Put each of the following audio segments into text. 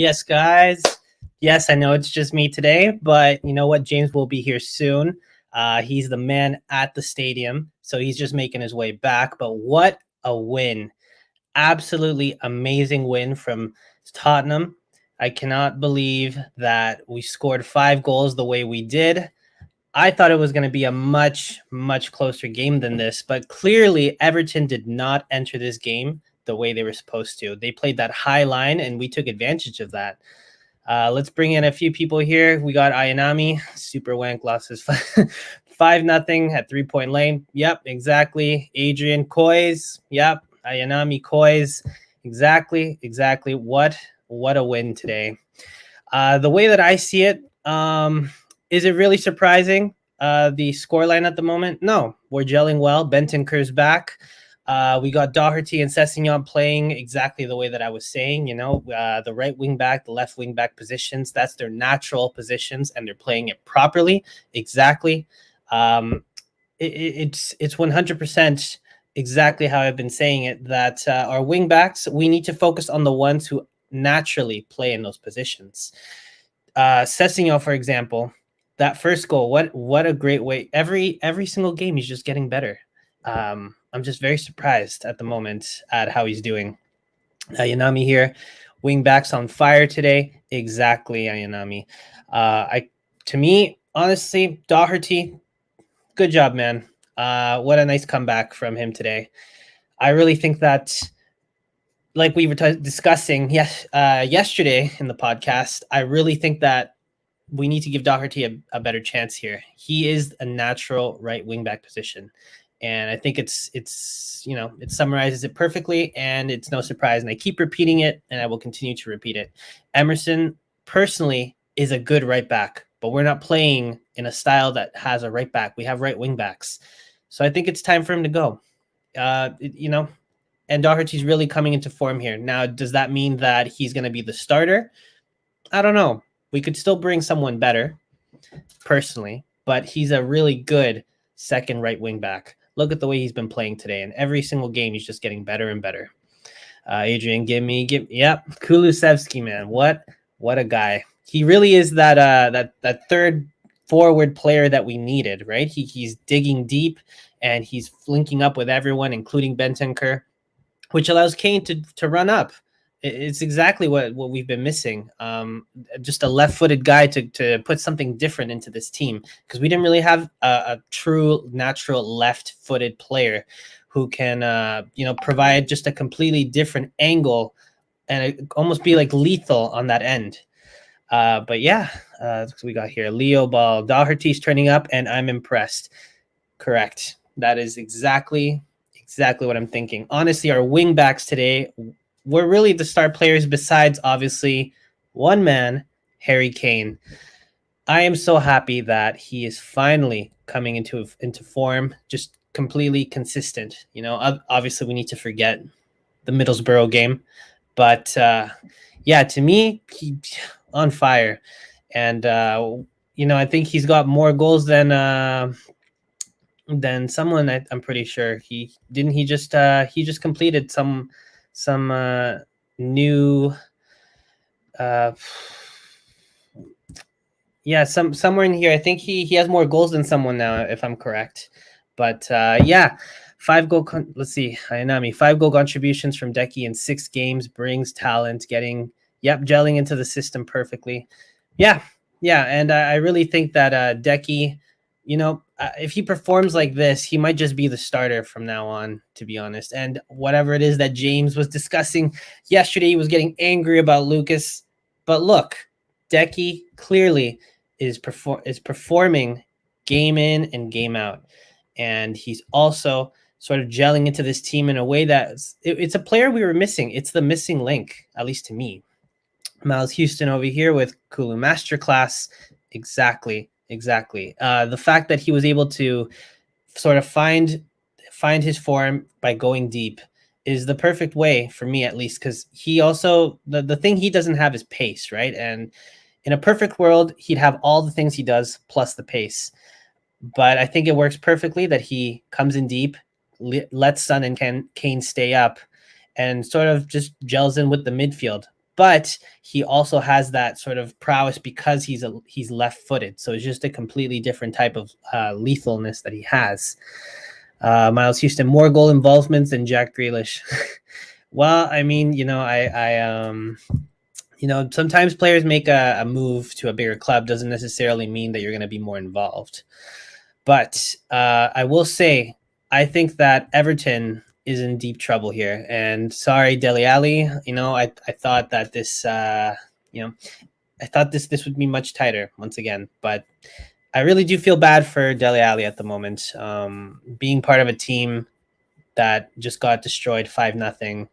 Yes, guys. Yes, I know it's just me today, but you know what? James will be here soon. He's the man at the stadium, so he's just making his way back. But what a win! Absolutely amazing win from Tottenham. I cannot believe that we scored 5 goals the way we did. I thought it was going to be a much, much closer game than this, but clearly Everton did not enter this game the way they were supposed to. They played that high line, and we took advantage of that. Let's bring in a few people here. We got Ayanami, super wank losses 5-0 at 3-point lane. Yep, exactly. Adrian Coys. Yep, Ayanami Coys. Exactly. What a win today. The way that I see it, is it really surprising? The scoreline at the moment? No, we're gelling well. Bentancur's back. We got Doherty and Sessegnon playing exactly the way that I was saying. The right wing back, the left wing back positions, that's their natural positions, and they're playing it properly. Exactly. It's 100% exactly how I've been saying it, that our wing backs, we need to focus on the ones who naturally play in those positions. Sessegnon, for example, that first goal, what a great way. Every single game, he's just getting better. I'm just very surprised at the moment at how he's doing. Ayanami here, wing backs on fire today. Exactly, Ayanami. To me, honestly, Doherty, good job, man. What a nice comeback from him today. I really think that, like we were discussing yesterday in the podcast, I really think that we need to give Doherty a better chance here. He is a natural right wing back position. And I think it summarizes it perfectly, and it's no surprise. And I keep repeating it, and I will continue to repeat it. Emerson, personally, is a good right back, but we're not playing in a style that has a right back. We have right wing backs. So I think it's time for him to go. And Doherty's really coming into form here. Now, does that mean that he's going to be the starter? I don't know. We could still bring someone better, personally, but he's a really good second right wing back. Look at the way he's been playing today, and every single game he's just getting better and better. Adrian, Kulusevski, man, what a guy. He really is that third forward player that we needed, right? He's digging deep, and he's linking up with everyone, including Bentancur, which allows Kane to run up. It's exactly what we've been missing. Just a left-footed guy to put something different into this team, because we didn't really have a true natural left-footed player who can provide just a completely different angle and almost be like lethal on that end. But yeah, we got here Leo Ball. Doherty's turning up, and I'm impressed. Correct. That is exactly what I'm thinking. Honestly, our wing backs today were really the star players, besides obviously one man, Harry Kane. I am so happy that he is finally coming into form, just completely consistent. Obviously we need to forget the Middlesbrough game, but to me, he on fire. And I think he's got more goals than someone. I'm pretty sure he just completed some new somewhere in here. I think he has more goals than someone now, if I'm correct. But 5 goal let's see, Ayanami, 5 goal contributions from Dele in 6 games, brings talent, gelling into the system perfectly. And I really think that Dele, if he performs like this, he might just be the starter from now on, to be honest. And whatever it is that James was discussing yesterday, he was getting angry about Lucas. But look, Dele clearly is performing game in and game out. And he's also sort of gelling into this team in a way that it's a player we were missing. It's the missing link, at least to me. Miles Houston over here with Kulu Masterclass. Exactly. The fact that he was able to sort of find his form by going deep is the perfect way for me, at least, because he also, the thing he doesn't have is pace, right? And in a perfect world, he'd have all the things he does plus the pace. But I think it works perfectly that he comes in deep, lets Son and Kane stay up, and sort of just gels in with the midfield. but he also has that sort of prowess because he's left-footed. So it's just a completely different type of lethalness that he has. Miles Houston, more goal involvements than Jack Grealish. Well, I mean, sometimes players make a move to a bigger club doesn't necessarily mean that you're going to be more involved. But I will say, I think that Everton is in deep trouble here. And sorry, Dele Alli, I thought that this, I thought this would be much tighter once again. But I really do feel bad for Dele Alli at the moment. Being part of a team that just got destroyed 5-0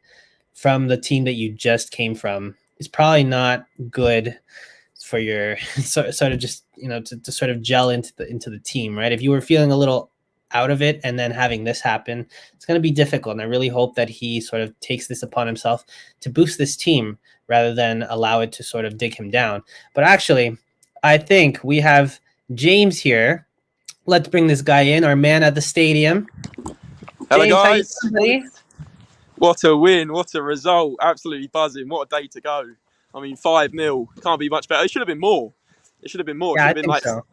from the team that you just came from is probably not good for your sort of just to sort of gel into the team, right? If you were feeling a little out of it and then having this happen, it's going to be difficult. And I really hope that he sort of takes this upon himself to boost this team rather than allow it to sort of dig him down. But actually, I think we have James here. Let's bring this guy in, our man at the stadium. Hello, James, guys. how you doing, buddy? What a win. What a result. Absolutely buzzing. What a day to go. I mean, 5-0. Can't be much better. It should have been more. It should have been more. Yeah, It I should have been think so.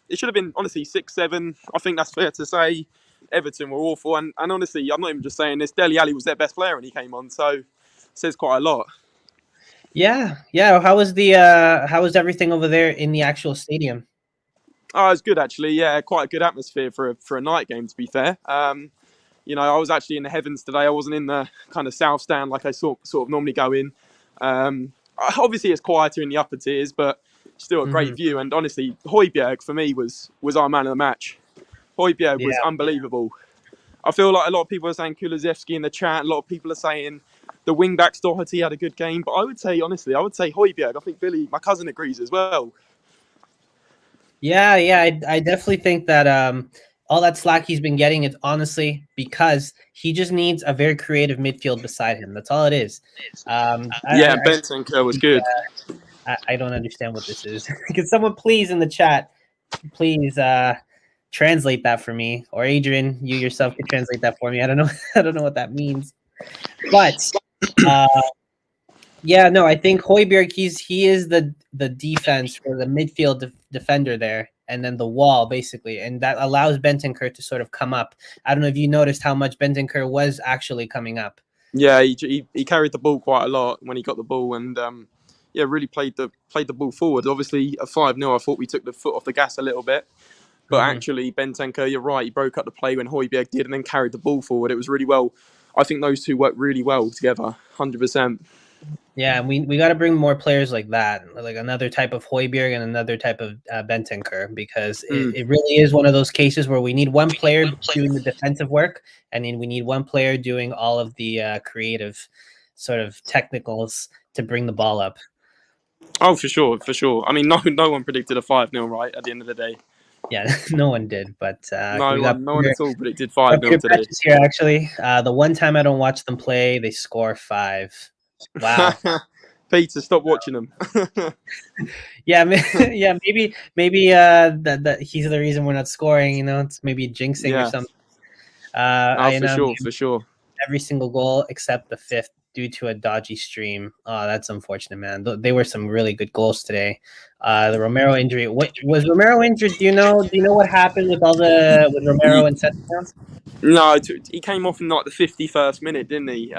It should have been, honestly, 6-7. I think that's fair to say. Everton were awful. And honestly, I'm not even just saying this. Dele Alli was their best player when he came on. So it says quite a lot. Yeah. How was everything over there in the actual stadium? Oh, it was good, actually. Yeah, quite a good atmosphere for a night game, to be fair. I was actually in the heavens today. I wasn't in the kind of south stand like I sort of normally go in. Obviously, it's quieter in the upper tiers, but still a great view. And honestly, Højbjerg for me was our man of the match. Højbjerg was unbelievable. I feel like a lot of people are saying Kulusevski in the chat. A lot of people are saying the wing-back Doherty had a good game. But I would say, honestly, Højbjerg. I think Billy, my cousin, agrees as well. Yeah, I definitely think that all that slack he's been getting is honestly because he just needs a very creative midfield beside him. That's all it is. Bentancur was good. I don't understand what this is. Can someone please in the chat, please translate that for me, or Adrian, you yourself can translate that for me. I don't know. I don't know what that means, but yeah, no, I think Højbjerg, he is the defense or the midfield defender there, and then the wall basically, and that allows Bentancur to sort of come up. I don't know if you noticed how much Bentancur was actually coming up. Yeah, he carried the ball quite a lot when he got the ball, and really played the ball forward. Obviously, at 5-0, I thought we took the foot off the gas a little bit, but actually, Bentancur, you're right, he broke up the play when Højbjerg did, and then carried the ball forward. It was really well. I think those two worked really well together, 100%. Yeah, and we got to bring more players like that, like another type of Højbjerg and another type of Bentancur, because it really is one of those cases where we need one player doing the defensive work, and then we need one player doing all of the creative sort of technicals to bring the ball up. Oh, for sure. I mean, no one predicted a 5-0, right, at the end of the day. Yeah, no one did, but no one at all predicted 5-0 today. Here, actually, the one time I don't watch them play, they score 5. Wow. Peter, stop watching them. yeah, maybe that he's the reason we're not scoring. It's maybe jinxing or something. For sure. Every single goal except the 5th due to a dodgy stream. Oh, that's unfortunate, man. They were some really good goals today. The Romero injury. What was Romero injured? Do you know what happened with Romero and Setdown? No, he came off in like the 51st minute, didn't he?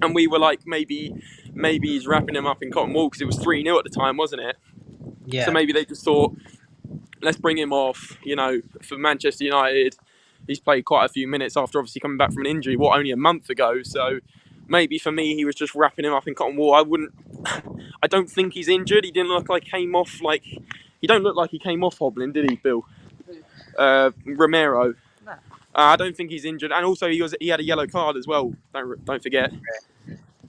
And we were like, maybe he's wrapping him up in cotton wool because it was 3-0 at the time, wasn't it? Yeah. So maybe they just thought, let's bring him off. For Manchester United, he's played quite a few minutes after obviously coming back from an injury, only a month ago. So maybe for me, he was just wrapping him up in cotton wool. I don't think he's injured. He didn't look like he came off he don't look like he came off hobbling, did he, Bill? Romero. No. I don't think he's injured, and also he had a yellow card as well. Don't forget.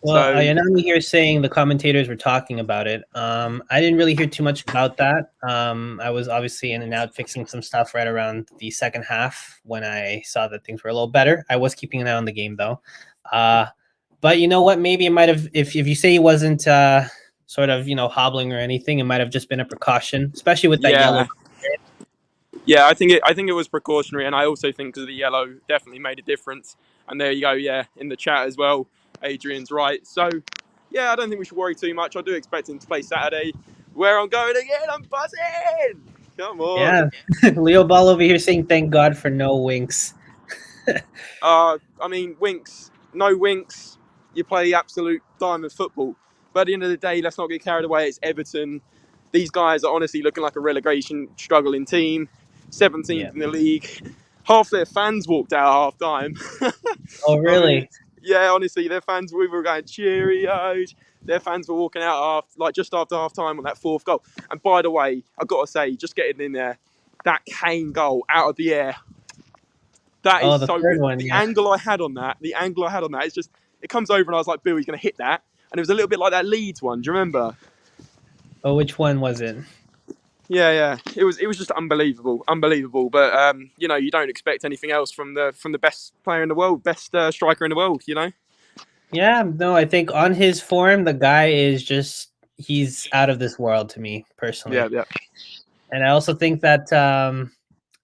Well, Yanami here saying the commentators were talking about it. I didn't really hear too much about that. I was obviously in and out fixing some stuff right around the second half when I saw that things were a little better. I was keeping an eye on the game though. But you know what? Maybe it might have, if you say he wasn't sort of hobbling or anything, it might have just been a precaution, especially with that yellow. Yeah, I think it was precautionary, and I also think because the yellow definitely made a difference. And there you go, in the chat as well, Adrian's right. So Yeah, I don't think we should worry too much. I do expect him to play Saturday. Where I'm going again, I'm buzzing. Come on. Yeah. Leo Ball over here saying thank God for no Winks. I mean, Winks, no Winks, you play the absolute diamond football. But at the end of the day, let's not get carried away. It's Everton. These guys are honestly looking like a relegation struggling team. 17th Yeah. in the league. Half their fans walked out at half time. Oh, I mean, really? yeah, honestly, their fans we were going Cheerios. Their fans were walking out just after half time on that fourth goal. And by the way, I've got to say, just getting in there, that Kane goal out of the air. That Oh, is the so third good. one. The Yeah. angle I had on that, it's just, it comes over and I was like, Bill, he's going to hit that. And it was a little bit like that Leeds one. Do you remember? Oh, which one was it? Yeah. It was just unbelievable. But you know, you don't expect anything else from the best player in the world, best striker in the world. You know. Yeah. No, I think on his form, the guy is he's out of this world to me Yeah, personally. yeah. And I also think that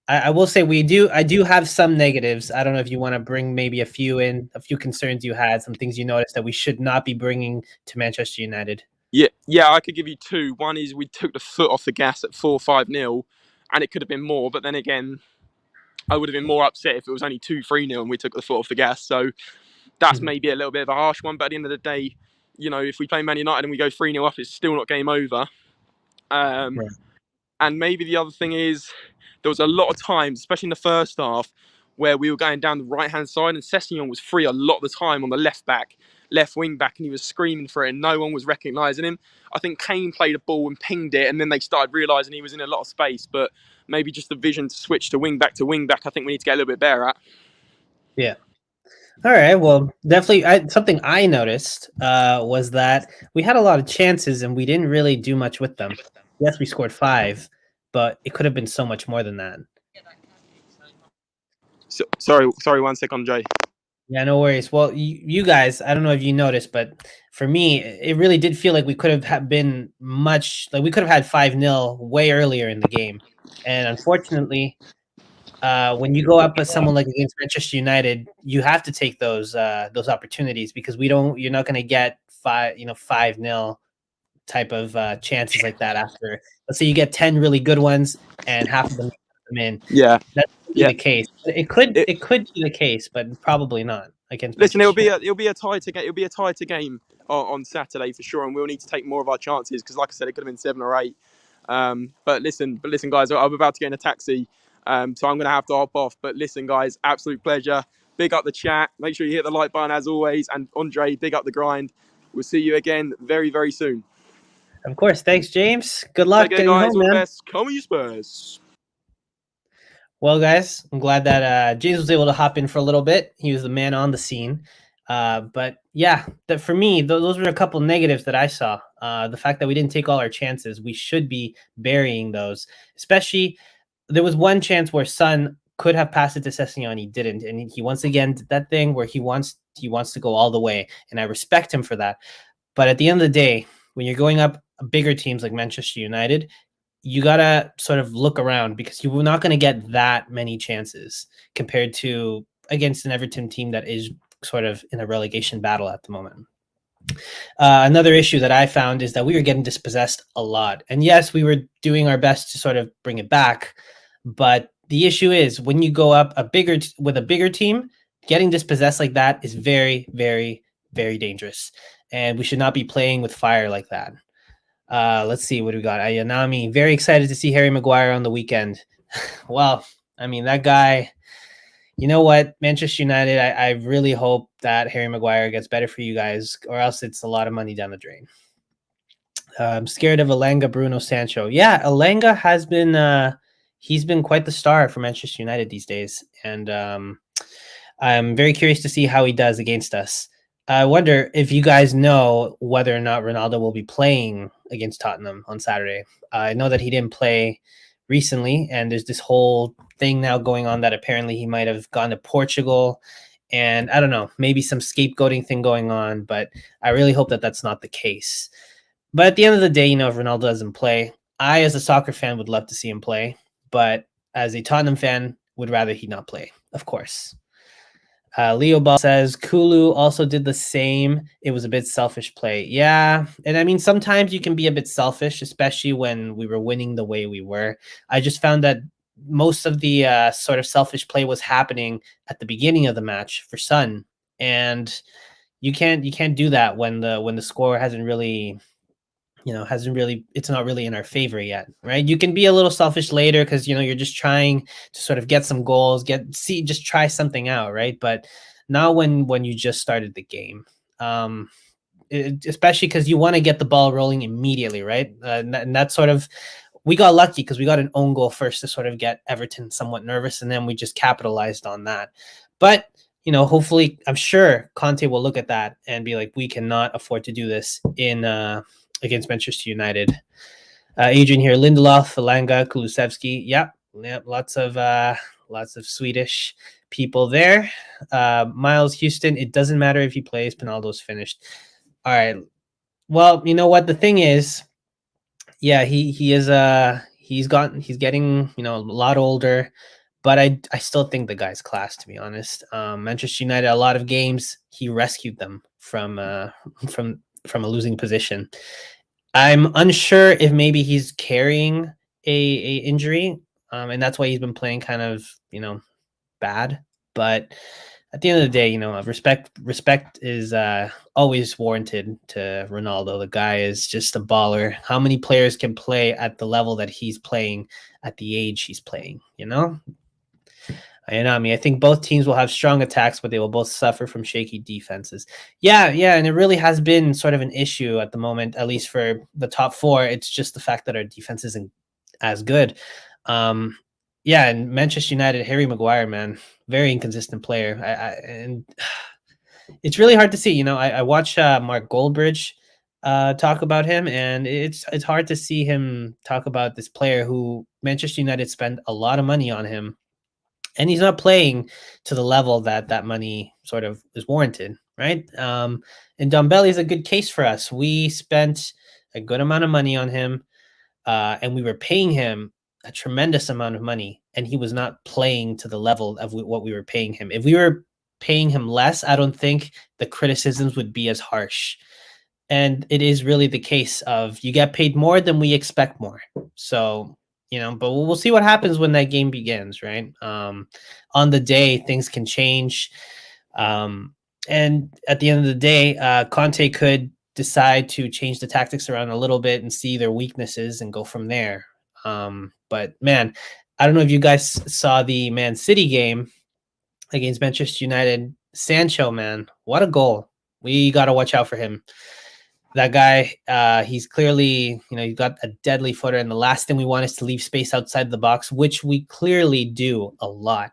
I will say I do have some negatives. I don't know if you want to bring maybe a few concerns you had, some things you noticed that we should not be bringing to Manchester United. Yeah. I could give you two. One is we took the foot off the gas at 4-5-0, and it could have been more. But then again, I would have been more upset if it was only 2-3-0 and we took the foot off the gas. So that's maybe a little bit of a harsh one. But at the end of the day, you know, if we play Man United and we go 3-0 up, it's still not game over. Right. And maybe the other thing is there was a lot of times, especially in the first half, where we were going down the right-hand side and Sessegnon was free a lot of the time on the left wing back, and he was screaming for it and no one was recognising him. I think Kane played a ball and pinged it, and then they started realising he was in a lot of space, but maybe just the vision to switch to wing back, I think we need to get a little bit better at. Yeah. All right. Well, definitely. Something I noticed was that we had a lot of chances and we didn't really do much with them. Yes, we scored 5, but it could have been so much more than that. So, sorry, 1 second, Jay. Yeah, no worries. Well, you guys, I don't know if you noticed, but for me, it really did feel like we could have been we could have had 5-0 way earlier in the game. And unfortunately, when you go up with someone like against Manchester United, you have to take those opportunities because you're not going to get 5-0 type of chances like that after. Let's say you get 10 really good ones and half of them come in. Yeah, That's be yeah. the case. It could be the case, but probably not against. Listen, Manchester it'll be a tighter game on Saturday for sure, and we'll need to take more of our chances because, like I said, it could have been 7 or 8. But listen, guys, I'm about to get in a taxi, so I'm going to have to hop off. But listen, guys, absolute pleasure. Big up the chat. Make sure you hit the like button as always, and Andre, big up the grind. We'll see you again very, very soon. Of course. Thanks, James. Good luck Take care, getting guys. home, All the man. best. Come on, you Spurs. Well, guys, I'm glad that James was able to hop in for a little bit. He was the man on the scene. But yeah, for me, those were a couple negatives that I saw. The fact that we didn't take all our chances, we should be burying those. Especially, there was one chance where Son could have passed it to Sessegnon, he didn't, and he once again did that thing where he wants to go all the way, and I respect him for that. But at the end of the day, when you're going up bigger teams like Manchester United, you gotta sort of look around because you're not going to get that many chances compared to against an Everton team that is sort of in a relegation battle at the moment. Another issue that I found is that we were getting dispossessed a lot. And yes, we were doing our best to sort of bring it back. But the issue is when you go up with a bigger team, getting dispossessed like that is very, very, very dangerous. And we should not be playing with fire like that. Let's see what we got. Ayanami, very excited to see Harry Maguire on the weekend. Well, I mean, that guy, you know what, Manchester United, I really hope that Harry Maguire gets better for you guys, or else it's a lot of money down the drain. I'm scared of Elanga, Bruno, Sancho. Yeah, Elanga has been, he's been quite the star for Manchester United these days. And I'm very curious to see how he does against us. I wonder if you guys know whether or not Ronaldo will be playing against Tottenham on Saturday. I know that he didn't play recently, and there's this whole thing now going on that apparently he might have gone to Portugal, and I don't know, maybe some scapegoating thing going on, but I really hope that that's not the case. But at the end of the day, you know, if Ronaldo doesn't play, I, as a soccer fan, would love to see him play, but as a Tottenham fan, would rather he not play, of course. Leo Ball says Kulu also did the same. It was a bit selfish play. Yeah. And I mean, sometimes you can be a bit selfish, especially when we were winning the way we were. I just found that most of the sort of selfish play was happening at the beginning of the match for Sun. And you can't do that when the score hasn't really, it's not really in our favor yet, right? You can be a little selfish later because you're just trying to sort of get some goals, just try something out, right? But not when you just started the game. Especially because you want to get the ball rolling immediately, right? And that's sort of, we got lucky because we got an own goal first to sort of get Everton somewhat nervous, and then we just capitalized on that. But hopefully, I'm sure Conte will look at that and be like, we cannot afford to do this in against Manchester United. Adrian here, Lindelof, Elanga, Kulusevski. Yep, lots of Swedish people there. Miles Houston, it doesn't matter if he plays, Pinaldo's finished. All right. Well, you know what? The thing is, yeah, he is he's getting, a lot older, but I still think the guy's class, to be honest. Manchester United, a lot of games he rescued them from from a losing position. I'm unsure if maybe he's carrying a injury, and that's why he's been playing kind of, bad. But at the end of the day, respect is always warranted to Ronaldo. The guy is just a baller. How many players can play at the level that he's playing at the age he's playing? I mean, I think both teams will have strong attacks, but they will both suffer from shaky defenses. Yeah, and it really has been sort of an issue at the moment, at least for the top four. It's just the fact that our defense isn't as good. Yeah, and Manchester United, Harry Maguire, man, very inconsistent player. And it's really hard to see. I watch Mark Goldbridge talk about him, and it's hard to see him talk about this player who Manchester United spent a lot of money on him, and he's not playing to the level that money sort of is warranted, right? And Dombele is a good case for us. We spent a good amount of money on him, and we were paying him a tremendous amount of money, and he was not playing to the level of what we were paying him. If we were paying him less, I don't think the criticisms would be as harsh. And it is really the case of you get paid more than we expect more. So, but we'll see what happens when that game begins, right? On the day, things can change. And at the end of the day, Conte could decide to change the tactics around a little bit and see their weaknesses and go from there. But man, I don't know if you guys saw the Man City game against Manchester United. Sancho, man, what a goal. We got to watch out for him. That guy, he's clearly, he's got a deadly footer, and the last thing we want is to leave space outside the box, which we clearly do a lot.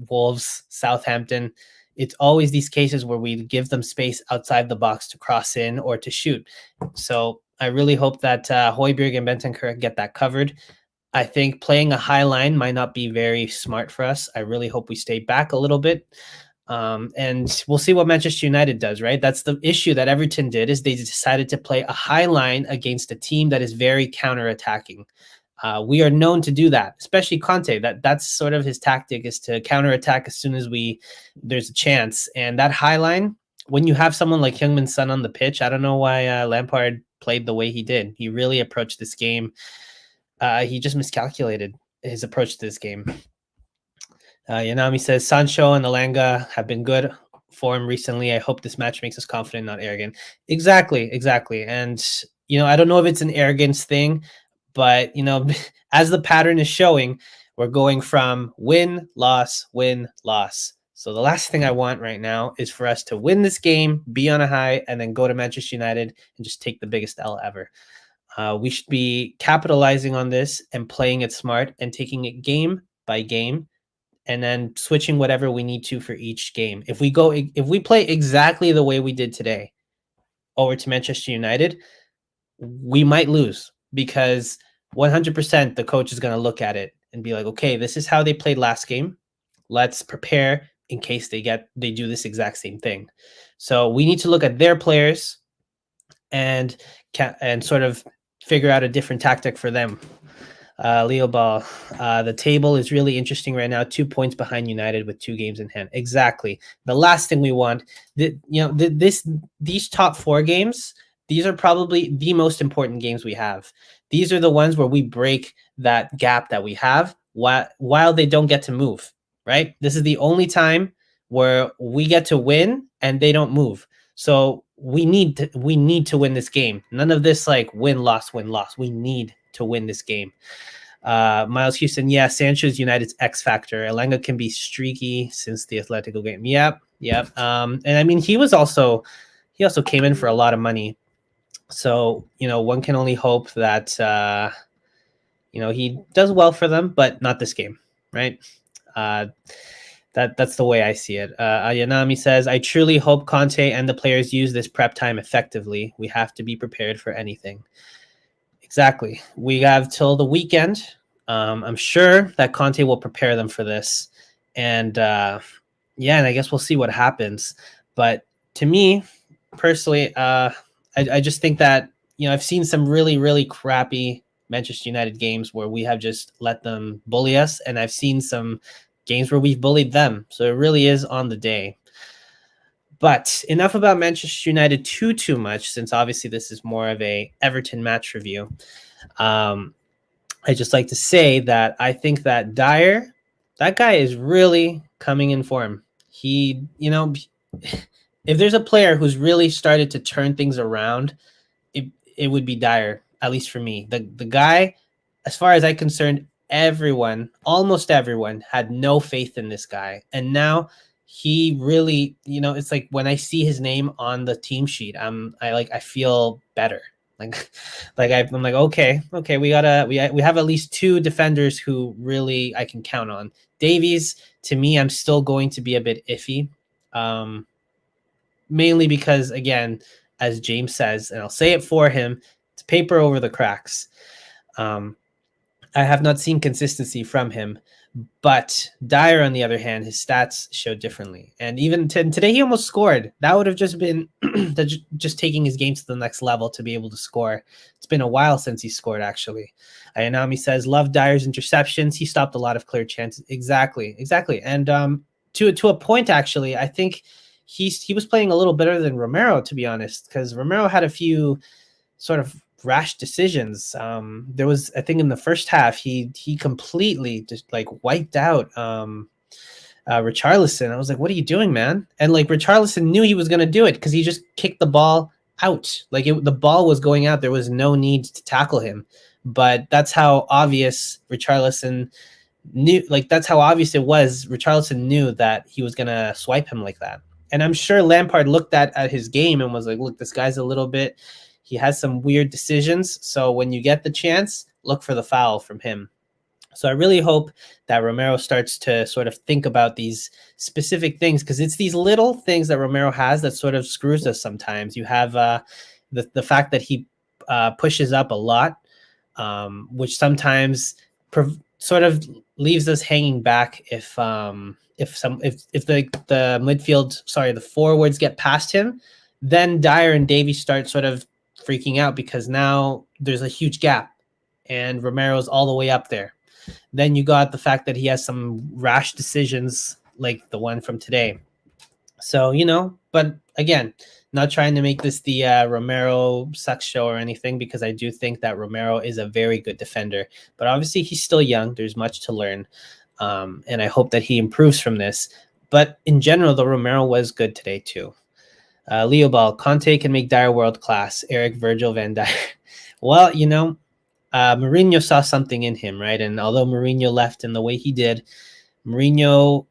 Wolves, Southampton, it's always these cases where we give them space outside the box to cross in or to shoot. So I really hope that Højbjerg and Bentancur get that covered. I think playing a high line might not be very smart for us. I really hope we stay back a little bit. And we'll see what Manchester United does, right? That's the issue that Everton did, is they decided to play a high line against a team that is very counterattacking. We are known to do that, especially Conte. That's sort of his tactic, is to counterattack as soon as there's a chance. And that high line, when you have someone like Heung-min Son on the pitch, I don't know why Lampard played the way he did. He really approached this game. He just miscalculated his approach to this game. Yanami says Sancho and Elanga have been good form recently. I hope this match makes us confident, not arrogant. Exactly. And I don't know if it's an arrogance thing, but as the pattern is showing, we're going from win, loss, win, loss. So the last thing I want right now is for us to win this game, be on a high, and then go to Manchester United and just take the biggest L ever. We should be capitalizing on this and playing it smart and taking it game by game, and then switching whatever we need to for each game. If we play exactly the way we did today over to Manchester United, we might lose, because 100% the coach is going to look at it and be like, okay, this is how they played last game. Let's prepare in case they do this exact same thing. So we need to look at their players and sort of figure out a different tactic for them. Leo Ball, the table is really interesting right now. 2 points behind United with 2 games in hand. Exactly. The last thing we want, these top 4 games, these are probably the most important games we have. These are the ones where we break that gap that we have while they don't get to move, right? This is the only time where we get to win and they don't move. So we need to win this game. None of this like win loss. We need to win this game. Miles Houston, yeah, Sancho's United's X factor. Elanga can be streaky since the Atletico game. Yep. And I mean, he also came in for a lot of money. So, one can only hope that he does well for them, but not this game, right? That's the way I see it. Ayanami says, I truly hope Conte and the players use this prep time effectively. We have to be prepared for anything. Exactly. We have till the weekend. I'm sure that Conte will prepare them for this. And and I guess we'll see what happens. But to me, personally, I just think that, I've seen some really, really crappy Manchester United games where we have just let them bully us. And I've seen some games where we've bullied them. So it really is on the day. But enough about Manchester United too much, since obviously this is more of a Everton match review. I just like to say that I think that Dyer, that guy is really coming in form. He, if there's a player who's really started to turn things around, it would be Dyer, at least for me. The guy, as far as I'm concerned, almost everyone had no faith in this guy. And now he really, it's like when I see his name on the team sheet, I feel better. I'm like, okay, we have at least 2 defenders who really I can count on. Davies, to me, I'm still going to be a bit iffy. Mainly because, again, as James says, and I'll say it for him, it's paper over the cracks. I have not seen consistency from him, but Dyer, on the other hand, his stats show differently. And even today, he almost scored. That would have just been just taking his game to the next level to be able to score. It's been a while since he scored, actually. Ayanami says, love Dyer's interceptions. He stopped a lot of clear chances. Exactly. And to a point, actually, I think he was playing a little better than Romero, to be honest, because Romero had a few sort of rash decisions. There was, I think, in the first half, he completely just like wiped out Richarlison. I was like, what are you doing, man? And like Richarlison knew he was going to do it because he just kicked the ball out. Like the ball was going out. There was no need to tackle him. But that's how obvious Richarlison knew. Like that's how obvious it was. Richarlison knew that he was going to swipe him like that. And I'm sure Lampard looked at his game and was like, look, this guy's a little bit, he has some weird decisions. So when you get the chance, look for the foul from him. So I really hope that Romero starts to sort of think about these specific things, because it's these little things that Romero has that sort of screws us sometimes. You have the fact that he pushes up a lot, which sometimes sort of leaves us hanging back if the midfield, the forwards get past him, then Dyer and Davies start sort of freaking out because now there's a huge gap and Romero's all the way up there. Then you got the fact that he has some rash decisions like the one from today. So, but again, not trying to make this the Romero sucks show or anything, because I do think that Romero is a very good defender, but obviously he's still young. There's much to learn. And I hope that he improves from this. But in general, the Romero was good today too. Leo Ball, Conte can make Dyer world class. Eric, Virgil, Van Dijk. Well, Mourinho saw something in him, right? And although Mourinho left in the way he did, Mourinho,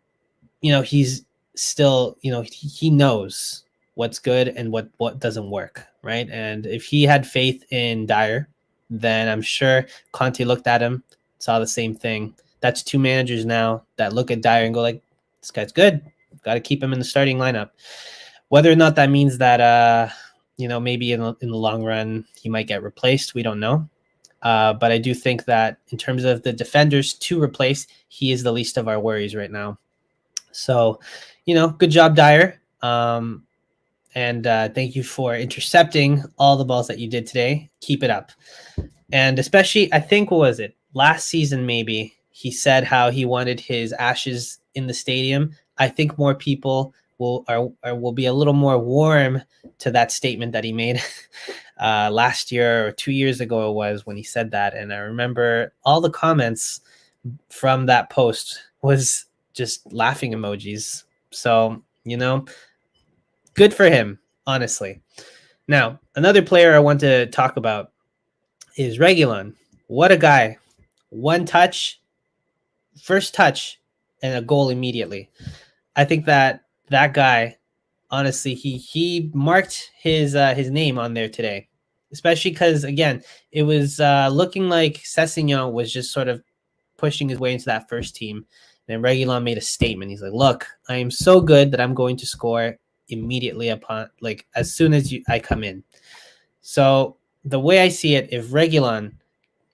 he's still, he knows what's good and what doesn't work, right? And if he had faith in Dyer, then I'm sure Conte looked at him, saw the same thing. That's 2 managers now that look at Dyer and go like, this guy's good. Got to keep him in the starting lineup. Whether or not that means that, maybe in the long run, he might get replaced, we don't know. But I do think that in terms of the defenders to replace, he is the least of our worries right now. So, good job, Dyer. And thank you for intercepting all the balls that you did today. Keep it up. And especially, I think, what was it? last season, maybe he said how he wanted his ashes in the stadium. I think more people will be a little more warm to that statement that he made last year or 2 years ago. It was when he said that, and I remember all the comments from that post was just laughing emojis. So, good for him, honestly. Now, another player I want to talk about is Reguilon. What a guy. One touch, first touch, and a goal immediately. I think that guy, honestly, he marked his name on there today, especially because, again, it was looking like Sessegnon was just sort of pushing his way into that first team. And Reguilon made a statement. He's like, look, I am so good that I'm going to score immediately upon, like, as soon as I come in. So the way I see it, if Reguilon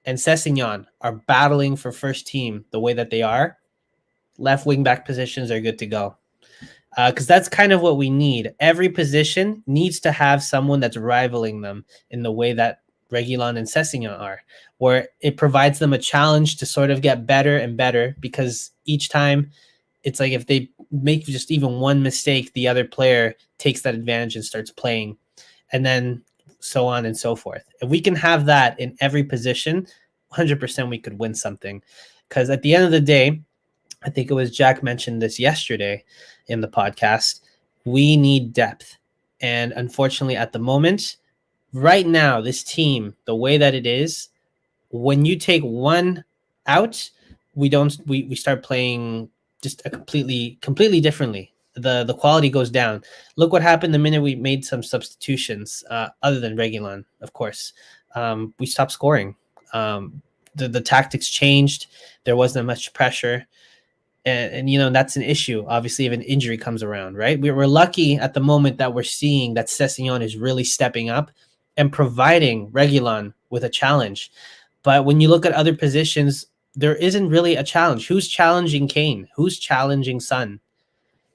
and Sessegnon are battling for first team the way that they are, left wing back positions are good to go. Because that's kind of what we need. Every position needs to have someone that's rivaling them in the way that Reguilon and Sessegnon are, where it provides them a challenge to sort of get better and better, because each time it's like if they make just even one mistake, the other player takes that advantage and starts playing, and then so on and so forth. If we can have that in every position, 100% we could win something. Because at the end of the day, I think it was Jack mentioned this yesterday in the podcast, we need depth. And unfortunately, at the moment, right now, this team, the way that it is, when you take one out, we start playing just a completely differently. The quality goes down. Look what happened the minute we made some substitutions, other than Reguilon, of course. We stopped scoring. The tactics changed. There wasn't much pressure. And that's an issue, obviously, if an injury comes around, right? We're lucky at the moment that we're seeing that Sessegnon is really stepping up and providing Reguilon with a challenge. But when you look at other positions, there isn't really a challenge. Who's challenging Kane? Who's challenging Son?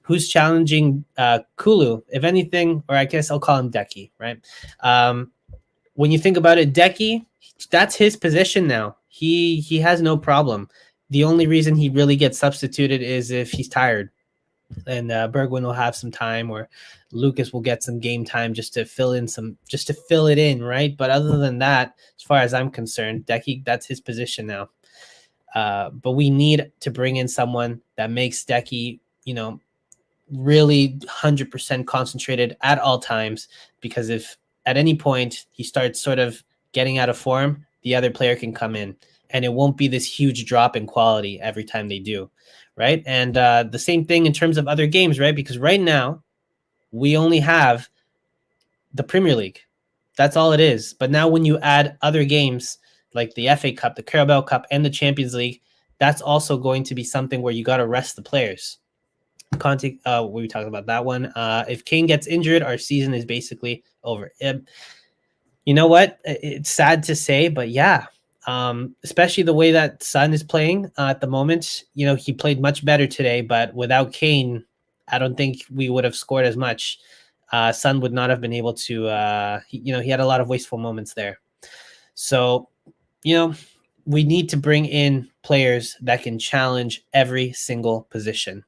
Who's challenging Kulu? If anything, or I guess I'll call him Decky, right? When you think about it, Decky, that's his position now. He has no problem. The only reason he really gets substituted is if he's tired, and Bergwijn will have some time, or Lucas will get some game time just to fill it in, right? But other than that, as far as I'm concerned, Decky, that's his position now. But we need to bring in someone that makes Decky, really 100% concentrated at all times, because if at any point he starts sort of getting out of form, the other player can come in, and it won't be this huge drop in quality every time they do, right? And the same thing in terms of other games, right? Because right now we only have the Premier League. That's all it is. But now when you add other games like the FA Cup, the Carabao Cup, and the Champions League, that's also going to be something where you got to rest the players. Conte, we talked about that one. If Kane gets injured, our season is basically over. You know what? It's sad to say, but yeah, especially the way that Son is playing at the moment. He played much better today, but without Kane, I don't think we would have scored as much. Son would not have been able to. He had a lot of wasteful moments there. So, we need to bring in players that can challenge every single position.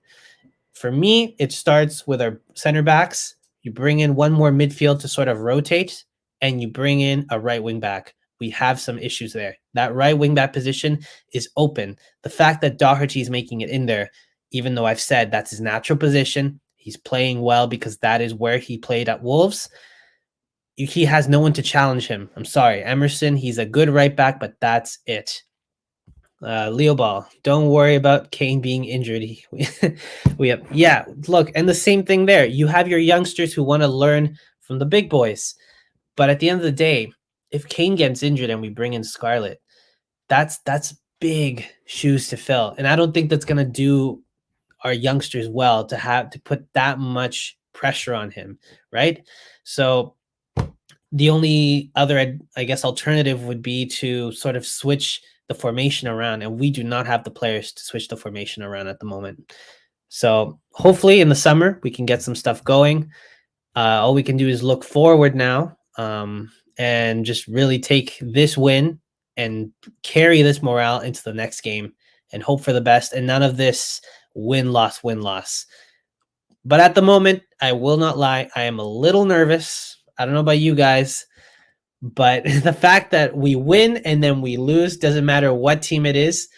For me, it starts with our center backs. You bring in one more midfield to sort of rotate, and you bring in a right wing back. We have some issues there. That right wing back position is open. The fact that Doherty is making it in there, even though I've said that's his natural position, he's playing well because that is where he played at Wolves. He has no one to challenge him. I'm sorry. Emerson, he's a good right back, but that's it. Leo Ball, don't worry about Kane being injured. Look, and the same thing there. You have your youngsters who want to learn from the big boys. But at the end of the day, if Kane gets injured and we bring in Scarlett, that's big shoes to fill. And I don't think that's going to do our youngsters well to have to put that much pressure on him, right? So the only other, I guess, alternative would be to sort of switch the formation around, and we do not have the players to switch the formation around at the moment. So hopefully in the summer we can get some stuff going. All we can do is look forward now, and just really take this win and carry this morale into the next game and hope for the best, and none of this win-loss, win-loss. But at the moment, I will not lie, I am a little nervous. I don't know about you guys, but the fact that we win and then we lose, doesn't matter what team it is,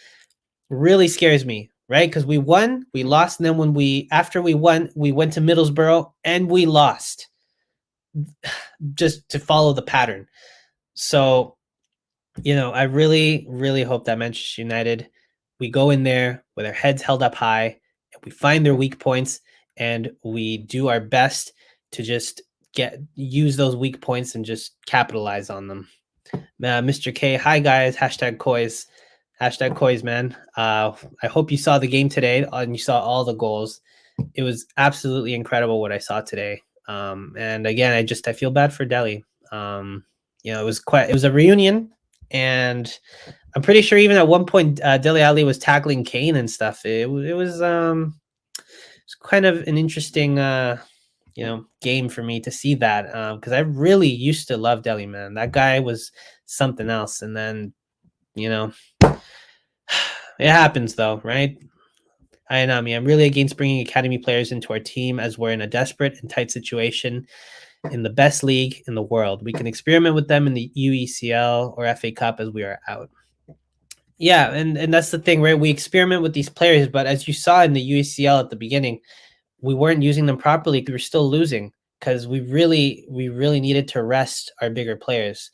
really scares me, right? Because we won, we lost, and then after we won, we went to Middlesbrough and we lost, just to follow the pattern. So, I really, really hope that Manchester United, we go in there with our heads held up high, and we find their weak points, and we do our best to just use those weak points and just capitalize on them. Mr. K, hi guys, #Kois. #Kois, man. I hope you saw the game today and you saw all the goals. It was absolutely incredible what I saw today. And again, I feel bad for Dele. It was a reunion, and I'm pretty sure even at one point Dele Alli was tackling Kane and stuff. It was kind of an interesting game for me to see that, because I really used to love Dele, man. That guy was something else. And then it happens though, right? I'm really against bringing academy players into our team, as we're in a desperate and tight situation in the best league in the world. We can experiment with them in the UECL or FA Cup as we are out. Yeah, and that's the thing, right? We experiment with these players, but as you saw in the UECL at the beginning, we weren't using them properly because we were still losing, because we really needed to rest our bigger players.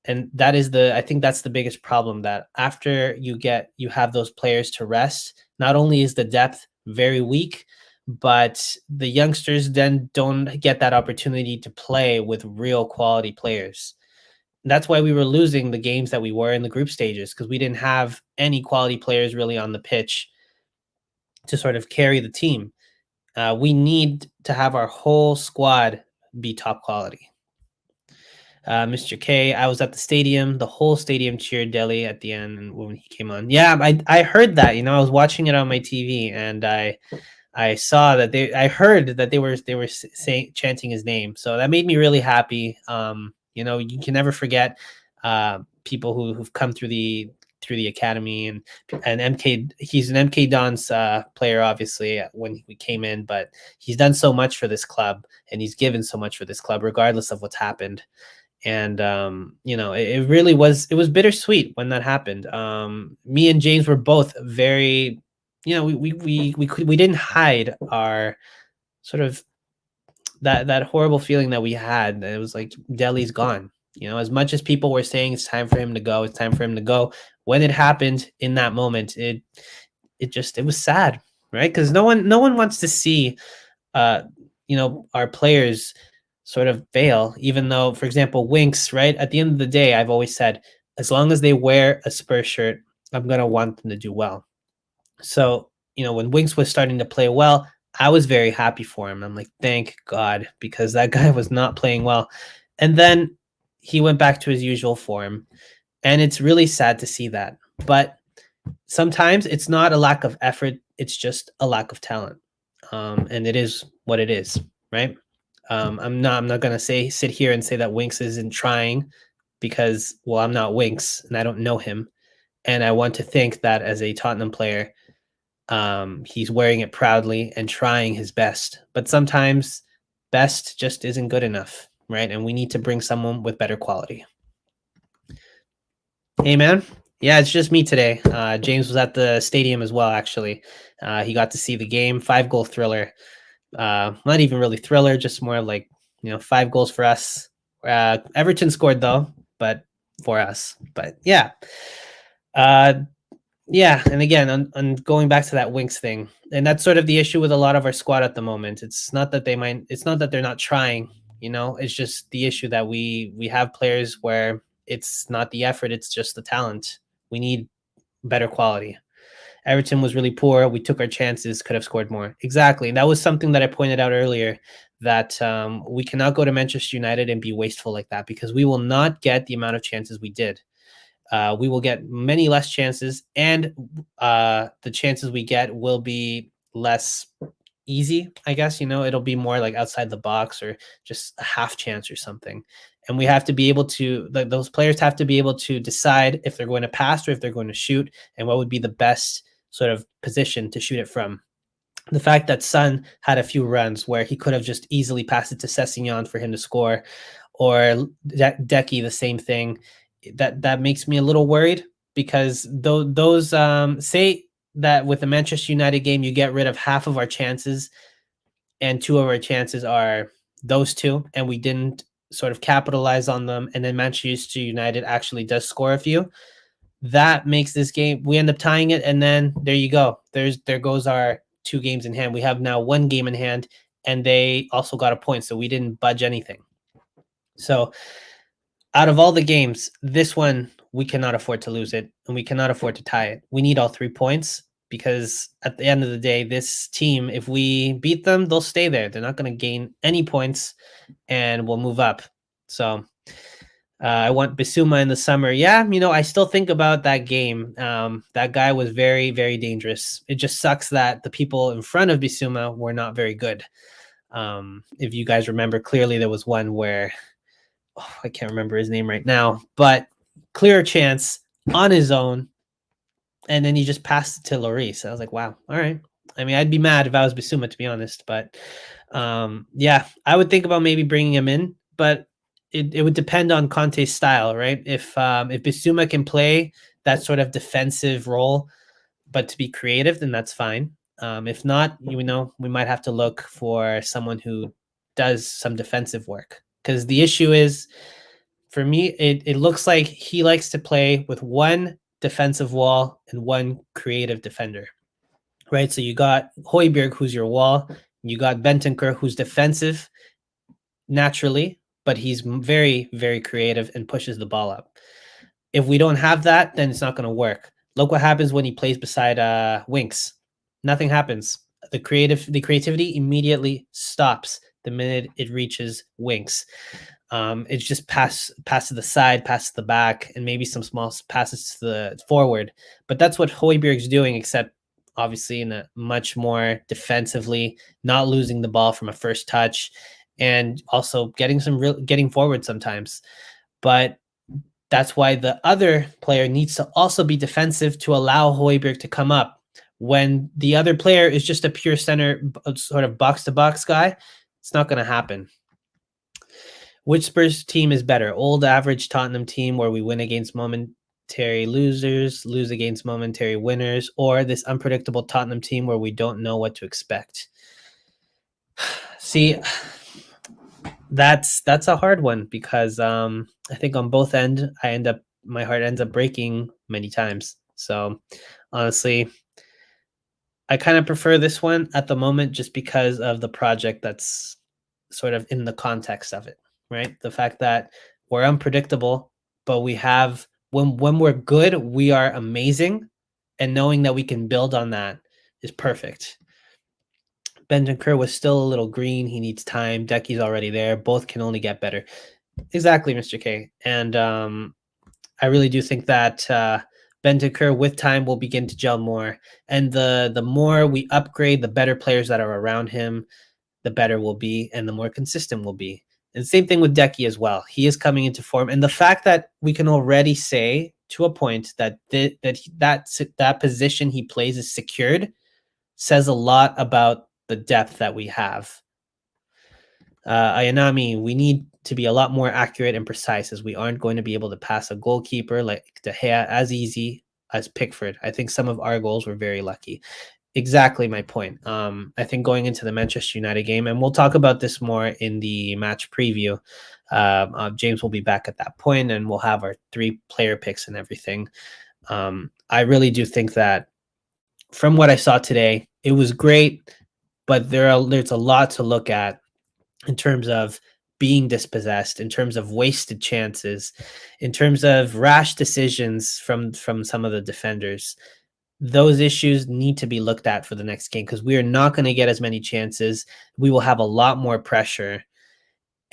And I think that's the biggest problem, that after you have those players to rest, not only is the depth very weak, but the youngsters then don't get that opportunity to play with real quality players. That's why we were losing the games that we were in the group stages, because we didn't have any quality players really on the pitch to sort of carry the team. We need to have our whole squad be top quality. Mr. K, I was at the stadium. The whole stadium cheered Dele at the end when he came on. Yeah, I heard that. I was watching it on my TV, and I saw that I heard that they were chanting his name. So that made me really happy. You can never forget people who've come through the academy, and MK. He's an MK Dons player, obviously, when we came in, but he's done so much for this club, and he's given so much for this club, regardless of what's happened. And it really was bittersweet when that happened. Me and James were both very, we didn't hide our sort of that horrible feeling that we had. It was like, Dele's gone. As much as people were saying it's time for him to go, when it happened in that moment, it was sad, right? Because no one wants to see our players sort of fail, even though, for example, Winks, right? At the end of the day, I've always said, as long as they wear a Spurs shirt, I'm going to want them to do well. So, when Winks was starting to play well, I was very happy for him. I'm like, thank God, because that guy was not playing well. And then he went back to his usual form. And it's really sad to see that. But sometimes it's not a lack of effort, it's just a lack of talent. And it is what it is, right? I'm not going to sit here and say that Winks isn't trying, because, well, I'm not Winks and I don't know him. And I want to think that as a Tottenham player, he's wearing it proudly and trying his best. But sometimes best just isn't good enough, right? And we need to bring someone with better quality. Hey, man. Yeah, it's just me today. James was at the stadium as well, actually. He got to see the game, 5-goal thriller. Not even really thriller, just more like 5 goals for us. Everton scored though, but for us. But yeah, and again, on going back to that Winks thing, and that's sort of the issue with a lot of our squad at the moment. It's not that they're not trying. It's just the issue that we have players where it's not the effort, it's just the talent. We need better quality. Everton was really poor. We took our chances, could have scored more. Exactly. And that was something that I pointed out earlier, that we cannot go to Manchester United and be wasteful like that, because we will not get the amount of chances we did. We will get many less chances, and the chances we get will be less, easy, I guess. It'll be more like outside the box or just a half chance or something. And we have to be able to, those players have to be able to decide if they're going to pass or if they're going to shoot, and what would be the best sort of position to shoot it from. The fact that Son had a few runs where he could have just easily passed it to Sessegnon for him to score, or Decky the same thing, that makes me a little worried, because those say that with the Manchester United game you get rid of half of our chances, and 2 of our chances are those 2, and we didn't sort of capitalize on them, and then Manchester United actually does score a few. That makes this game, we end up tying it, and then there you go. There goes our 2 games in hand. We have now 1 game in hand, and they also got a point, so we didn't budge anything. So out of all the games, this one, we cannot afford to lose it, and we cannot afford to tie it. We need all 3 points, because at the end of the day, this team, if we beat them, they'll stay there. They're not going to gain any points, and we'll move up. So I want Bissouma in the summer. Yeah, I still think about that game. That guy was very, very dangerous. It just sucks that the people in front of Bissouma were not very good. If you guys remember, clearly there was one where, I can't remember his name right now, but clear chance on his own, and then he just passed it to Lloris. I was like, wow, all right. I mean, I'd be mad if I was Bissouma, to be honest, but yeah, I would think about maybe bringing him in, but it would depend on Conte's style, right? If Bissouma can play that sort of defensive role, but to be creative, then that's fine. If not, we might have to look for someone who does some defensive work. Because the issue is, for me, it looks like he likes to play with 1 defensive wall and 1 creative defender, right? So you got Højbjerg, who's your wall. You got Bentancur, who's defensive naturally, but he's very, very creative and pushes the ball up. If we don't have that, then it's not going to work. Look what happens when he plays beside Winks. Nothing happens. The creativity immediately stops the minute it reaches Winks. It's just pass to the side, pass to the back, and maybe some small passes to the forward. But that's what Højbjerg's doing, except obviously in a much more defensively, not losing the ball from a first touch, and also getting forward sometimes. But that's why the other player needs to also be defensive to allow Højbjerg to come up. When the other player is just a pure center, sort of box-to-box guy, it's not going to happen. Which Spurs team is better? Old average Tottenham team where we win against momentary losers, lose against momentary winners, or this unpredictable Tottenham team where we don't know what to expect? See, that's a hard one, because I think on both ends, my heart ends up breaking many times. So honestly, I kind of prefer this one at the moment, just because of the project that's sort of in the context of it, right? The fact that we're unpredictable, but we have, when we're good, we are amazing, and knowing that we can build on that is perfect. Bentancur was still a little green. He needs time. Decky's already there. Both can only get better. Exactly, Mr. K. And I really do think that Bentancur, with time, will begin to gel more. And the more we upgrade, the better players that are around him, the better we'll be, and the more consistent we'll be. And same thing with Decky as well. He is coming into form. And the fact that we can already say to a point that that position he plays is secured says a lot about the depth that we have. Ayanami, we need to be a lot more accurate and precise, as we aren't going to be able to pass a goalkeeper like De Gea as easy as Pickford. I think some of our goals were very lucky. Exactly my point. I think going into the Manchester United game, and we'll talk about this more in the match preview, James will be back at that point, and we'll have our 3 player picks and everything. I really do think that from what I saw today, it was great, but there's a lot to look at in terms of being dispossessed, in terms of wasted chances, in terms of rash decisions from some of the defenders. Those issues need to be looked at for the next game, because we are not going to get as many chances. We will have a lot more pressure.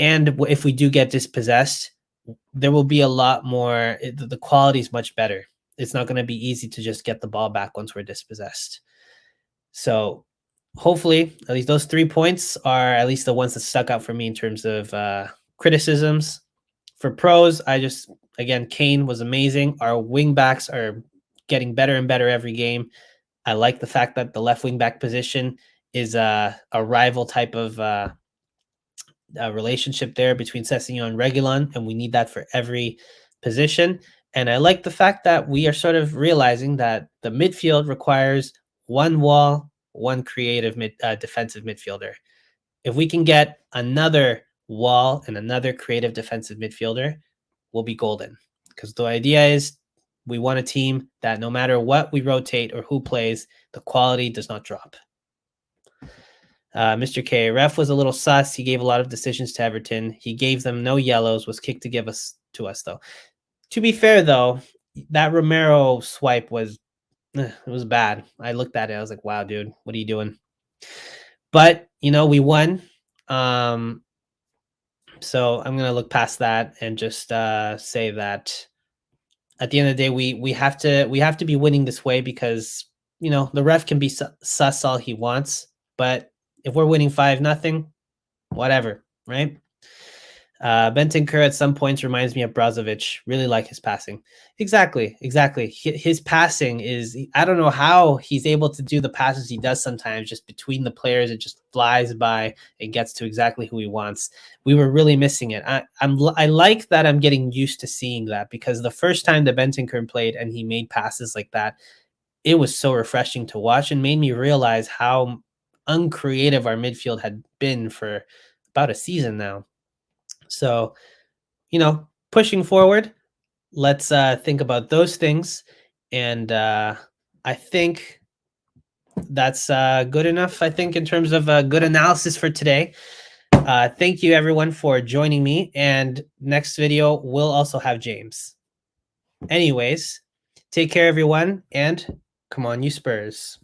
And if we do get dispossessed, there will be a lot more, the quality is much better. It's not going to be easy to just get the ball back once we're dispossessed. So hopefully, at least those 3 points are at least the ones that stuck out for me in terms of criticisms. For pros, again, Kane was amazing. Our wing backs are getting better and better every game. I like the fact that the left wing back position is a rival type of relationship there between Sessegnon and Reguilon, and we need that for every position. And I like the fact that we are sort of realizing that the midfield requires one wall, one creative defensive midfielder. If we can get another wall and another creative defensive midfielder, we'll be golden. Because the idea is we want a team that no matter what we rotate or who plays, the quality does not drop. Mr. K, ref was a little sus. He gave a lot of decisions to Everton. He gave them no yellows, was kicked to us though. To be fair though, that Romero swipe was it was bad. I looked at it. I was like, wow, dude, what are you doing? But we won. So I'm gonna look past that and just say that at the end of the day, we have to be winning this way because the ref can be sus all he wants, but if we're winning 5-0, whatever, right? Bentancur at some points reminds me of Brozovic. Really like his passing. Exactly. His passing is, I don't know how he's able to do the passes he does sometimes just between the players. It just flies by and gets to exactly who he wants. We were really missing it. I like that I'm getting used to seeing that because the first time that Bentancur played and he made passes like that, it was so refreshing to watch and made me realize how uncreative our midfield had been for about a season now. So, pushing forward, let's think about those things. And I think that's good enough, I think, in terms of good analysis for today. Thank you, everyone, for joining me. And next video, we'll also have James. Anyways, take care, everyone. And come on, you Spurs.